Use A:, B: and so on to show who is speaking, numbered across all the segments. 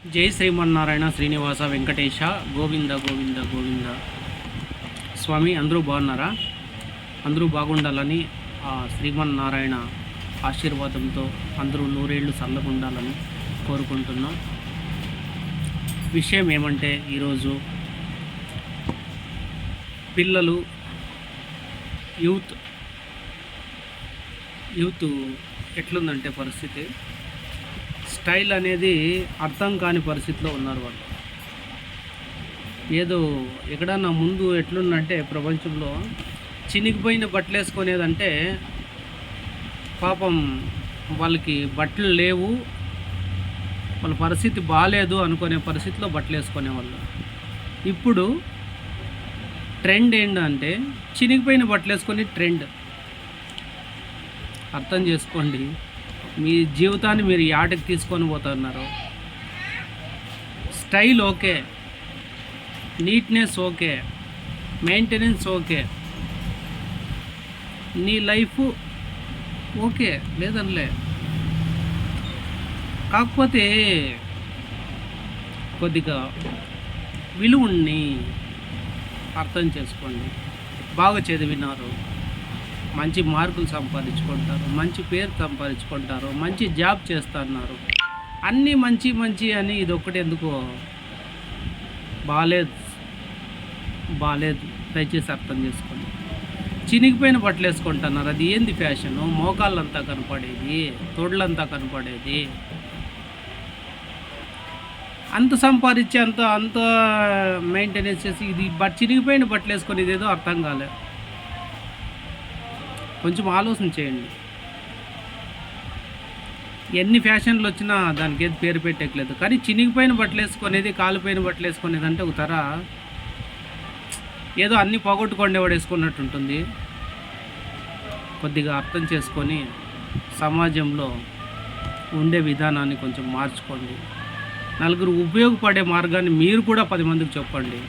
A: జై శ్రీమన్నారాయణ శ్రీనివాస వెంకటేశ గోవింద గోవింద గోవింద. స్వామి అందరూ బాగున్నారా? అందరూ బాగుండాలని ఆ శ్రీమన్నారాయణ ఆశీర్వాదంతో అందరూ నూరేళ్ళు చల్లగుండాలని కోరుకుంటున్నాం. విషయం ఏమంటే ఈరోజు పిల్లలు యూత్ ఎట్లుందంటే పరిస్థితి, స్టైల్ అనేది అర్థం కాని పరిస్థితిలో ఉన్నారు వాళ్ళు. ఏదో ఎక్కడన్నా ముందు ఎట్లుందంటే ప్రపంచంలో చినిగిపోయిన బట్టలు వేసుకునేదంటే పాపం వాళ్ళకి బట్టలు లేవు, వాళ్ళ పరిస్థితి బాగాలేదు అనుకునే పరిస్థితిలో బట్టలు వేసుకునేవాళ్ళు. ఇప్పుడు ట్రెండ్ ఏంటంటే చినిగిపోయిన బట్టలు వేసుకొని ట్రెండ్. అర్థం చేసుకోండి, మీ జీవితాన్ని మీరు యాటకి తీసుకొని పోతున్నారు. Style okay, neatness okay, maintenance okay, నీ లైఫ్ ఓకే లేదనిలే. కాకపోతే కొద్దిగా విలువని అర్థం చేసుకోండి. బాగా చదివినారు, మంచి మార్కులు సంపాదించుకుంటారు, మంచి పేరు సంపాదించుకుంటారు, మంచి జాబ్ చేస్తున్నారు, అన్నీ మంచి మంచి అని ఇదొక్కటి ఎందుకో బాగాలేదు. దయచేసి అర్థం చేసుకోండి. చినిగిపోయిన బట్టలు వేసుకుంటున్నారు, అది ఏంది ఫ్యాషను? మోకాళ్ళంతా కనపడేది, తోళ్ళంతా కనపడేది, అంత సంపాదించి అంత మెయింటెనెన్స్ చేసి ఇది చినిగిపోయిన బట్టలు వేసుకొని ఇదేదో అర్థం కాలేదు. కొంచెం ఆలోచన చేయండి. ఎన్ని ఫ్యాషన్లు వచ్చినా దానికి ఏది పేరు పెట్టేయలేదు, కానీ చినిగిపోయిన బట్టలు వేసుకునేది, కాలిపోయిన బట్టలు వేసుకునేది అంటే ఒక తర ఏదో అన్నీ పోగొట్టుకొండేవాడు వేసుకున్నట్టు ఉంటుంది. కొద్దిగా అర్థం చేసుకొని సమాజంలో ఉండే విధానాన్ని కొంచెం మార్చుకోండి. నలుగురు ఉపయోగపడే మార్గాన్ని మీరు కూడా 10 మందికి చెప్పండి.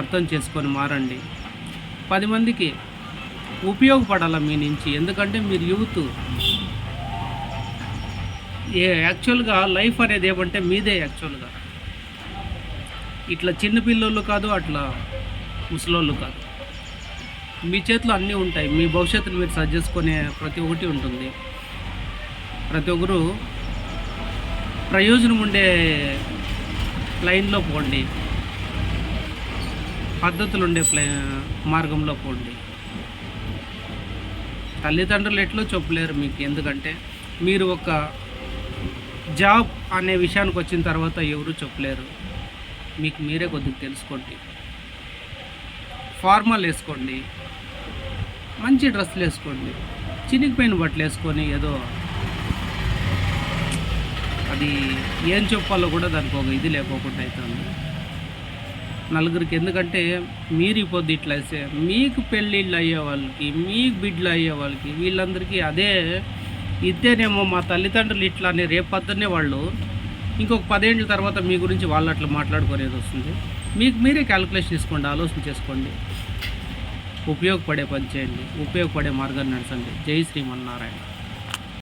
A: అర్థం చేసుకొని మారండి. 10 మందికి ఉపయోగపడాల మీ నుంచి. ఎందుకంటే మీరు యూత్. యాక్చువల్గా లైఫ్ అనేది ఏమంటే మీదే. యాక్చువల్గా ఇట్లా చిన్నపిల్లలు కాదు, అట్లా ముసలోళ్ళు కాదు. మీ చేతిలో అన్నీ ఉంటాయి. మీ భవిష్యత్తును మీరు సర్చ్ చేసుకునే ప్రతి ఒక్కటి ఉంటుంది. ప్రతి ఒక్కరు ప్రయోజనం ఉండే లైన్లో పోండి, పద్ధతులు ఉండే మార్గంలో పోండి. తల్లిదండ్రులు ఎట్లో చెప్పలేరు మీకు. ఎందుకంటే మీరు ఒక జాబ్ అనే విషయానికి వచ్చిన తర్వాత ఎవరు చెప్పలేరు. మీకు మీరే కొద్దిగా తెలుసుకోండి. ఫార్మల్ వేసుకోండి, మంచి డ్రెస్సులు వేసుకోండి. చినిగిపోయిన బట్టలు వేసుకొని ఏదో అది ఏం చెప్పాలో కూడా దానికి ఒక ఇది లేకోకుండా అవుతుంది నలుగురికి. ఎందుకంటే మీరు ఈ పొద్దు ఇట్లా వేస్తే మీకు పెళ్ళిళ్ళు అయ్యే వాళ్ళకి, మీకు బిడ్డలు అయ్యే వాళ్ళకి, వీళ్ళందరికీ అదే ఇద్దేనేమో మా తల్లిదండ్రులు ఇట్లా అని రేపు పొద్దున్నే వాళ్ళు ఇంకొక 10 ఏళ్ళ తర్వాత మీ గురించి వాళ్ళు అట్లా మాట్లాడుకునేది వస్తుంది. మీకు మీరే క్యాలిక్యులేషన్ తీసుకోండి, ఆలోచన చేసుకోండి. ఉపయోగపడే పని చేయండి, ఉపయోగపడే మార్గాన్ని నడచండి. జై శ్రీమన్నారాయణ.